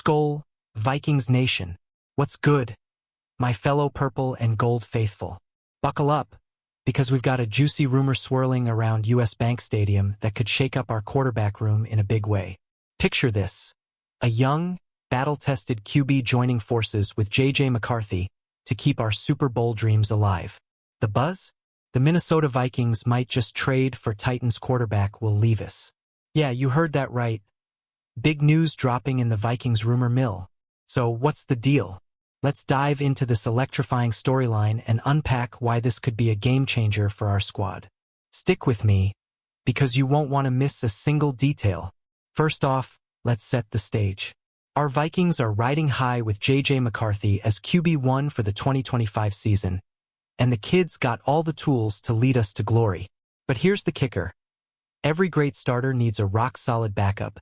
Skol, Vikings Nation. What's good, my fellow purple and gold faithful? Buckle up, because we've got a juicy rumor swirling around US Bank Stadium that could shake up our quarterback room in a big way. Picture this: a young, battle-tested QB joining forces with J.J. McCarthy to keep our Super Bowl dreams alive. The buzz? The Minnesota Vikings might just trade for Titans quarterback Will Levis. Yeah, you heard that right. Big news dropping in the Vikings rumor mill. So what's the deal? Let's dive into this electrifying storyline and unpack why this could be a game-changer for our squad. Stick with me, because you won't want to miss a single detail. First off, let's set the stage. Our Vikings are riding high with J.J. McCarthy as QB1 for the 2025 season, and the kid's got all the tools to lead us to glory. But here's the kicker. Every great starter needs a rock-solid backup,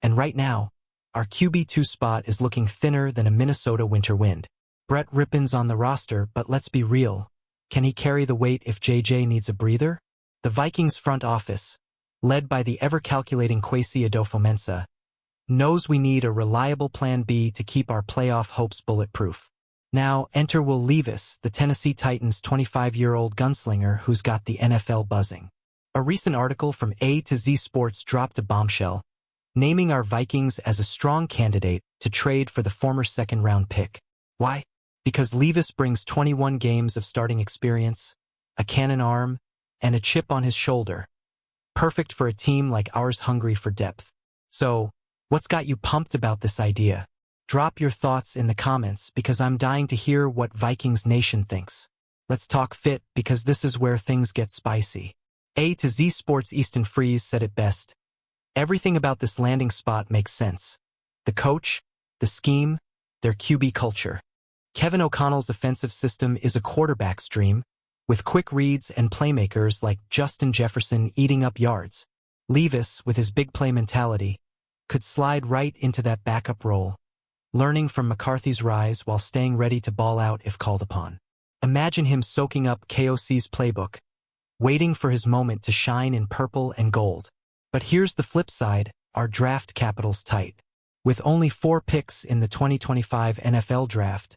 and right now, our QB2 spot is looking thinner than a Minnesota winter wind. Brett Rippon's on the roster, but let's be real. Can he carry the weight if JJ needs a breather? The Vikings front office, led by the ever-calculating Kwesi Adofo-Mensah, knows we need a reliable plan B to keep our playoff hopes bulletproof. Now, enter Will Levis, the Tennessee Titans' 25-year-old gunslinger who's got the NFL buzzing. A recent article from A to Z Sports dropped a bombshell, naming our Vikings as a strong candidate to trade for the former second-round pick. Why? Because Levis brings 21 games of starting experience, a cannon arm, and a chip on his shoulder. Perfect for a team like ours hungry for depth. So, what's got you pumped about this idea? Drop your thoughts in the comments because I'm dying to hear what Vikings Nation thinks. Let's talk fit because this is where things get spicy. A to Z Sports Easton Freeze said it best. Everything about this landing spot makes sense. The coach, the scheme, their QB culture. Kevin O'Connell's offensive system is a quarterback's dream, with quick reads and playmakers like Justin Jefferson eating up yards. Levis, with his big play mentality, could slide right into that backup role, learning from McCarthy's rise while staying ready to ball out if called upon. Imagine him soaking up KOC's playbook, waiting for his moment to shine in purple and gold. But here's the flip side, our draft capital's tight. With only 4 picks in the 2025 NFL draft,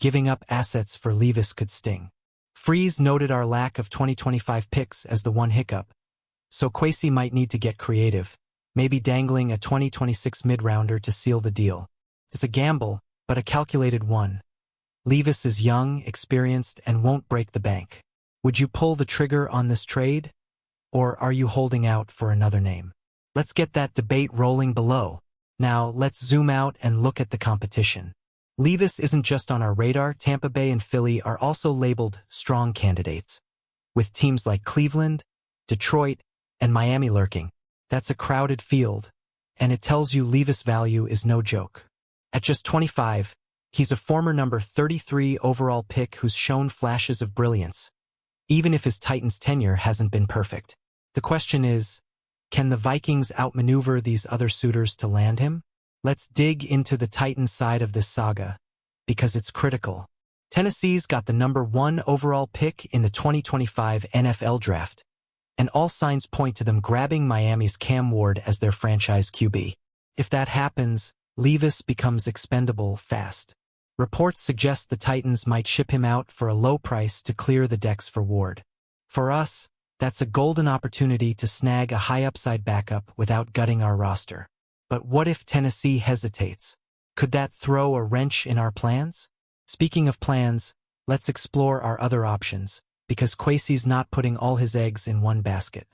giving up assets for Levis could sting. Freeze noted our lack of 2025 picks as the one hiccup, so Kwesi might need to get creative, maybe dangling a 2026 mid-rounder to seal the deal. It's a gamble, but a calculated one. Levis is young, experienced, and won't break the bank. Would you pull the trigger on this trade? Or are you holding out for another name? Let's get that debate rolling below. Now, let's zoom out and look at the competition. Levis isn't just on our radar. Tampa Bay and Philly are also labeled strong candidates, with teams like Cleveland, Detroit, and Miami lurking. That's a crowded field, and it tells you Levis' value is no joke. At just 25, he's a former number 33 overall pick who's shown flashes of brilliance, even if his Titans tenure hasn't been perfect. The question is, can the Vikings outmaneuver these other suitors to land him? Let's dig into the Titans side of this saga, because it's critical. Tennessee's got the number 1 overall pick in the 2025 NFL draft, and all signs point to them grabbing Miami's Cam Ward as their franchise QB. If that happens, Levis becomes expendable fast. Reports suggest the Titans might ship him out for a low price to clear the decks for Ward. For us, that's a golden opportunity to snag a high-upside backup without gutting our roster. But what if Tennessee hesitates? Could that throw a wrench in our plans? Speaking of plans, let's explore our other options, because Kwesi's not putting all his eggs in one basket.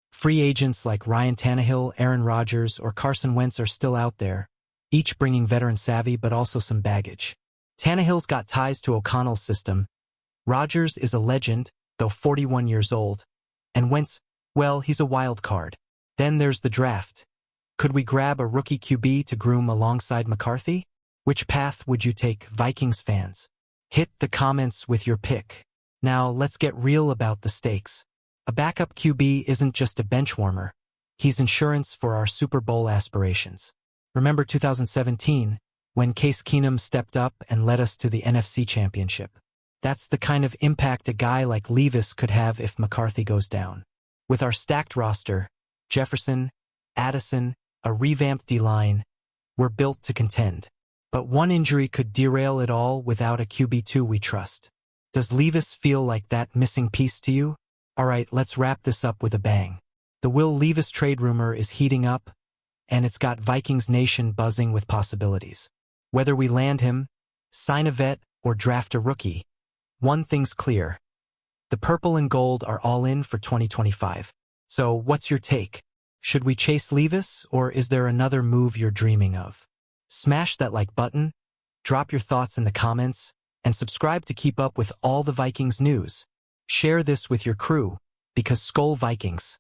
Free agents like Ryan Tannehill, Aaron Rodgers, or Carson Wentz are still out there, each bringing veteran savvy but also some baggage. Tannehill's got ties to O'Connell's system. Rodgers is a legend, though 41 years old. And Wentz, well, he's a wild card. Then there's the draft. Could we grab a rookie QB to groom alongside McCarthy? Which path would you take, Vikings fans? Hit the comments with your pick. Now, let's get real about the stakes. A backup QB isn't just a bench warmer. He's insurance for our Super Bowl aspirations. Remember 2017, when Case Keenum stepped up and led us to the NFC Championship? That's the kind of impact a guy like Levis could have if McCarthy goes down. With our stacked roster, Jefferson, Addison, a revamped D-line, we're built to contend. But one injury could derail it all without a QB2 we trust. Does Levis feel like that missing piece to you? Alright, let's wrap this up with a bang. The Will Levis trade rumor is heating up, and it's got Vikings Nation buzzing with possibilities. Whether we land him, sign a vet, or draft a rookie, one thing's clear. The purple and gold are all in for 2025. So what's your take? Should we chase Levis, or is there another move you're dreaming of? Smash that like button, drop your thoughts in the comments, and subscribe to keep up with all the Vikings news. Share this with your crew, because Skol Vikings.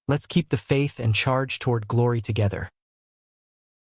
Let's keep the faith and charge toward glory together.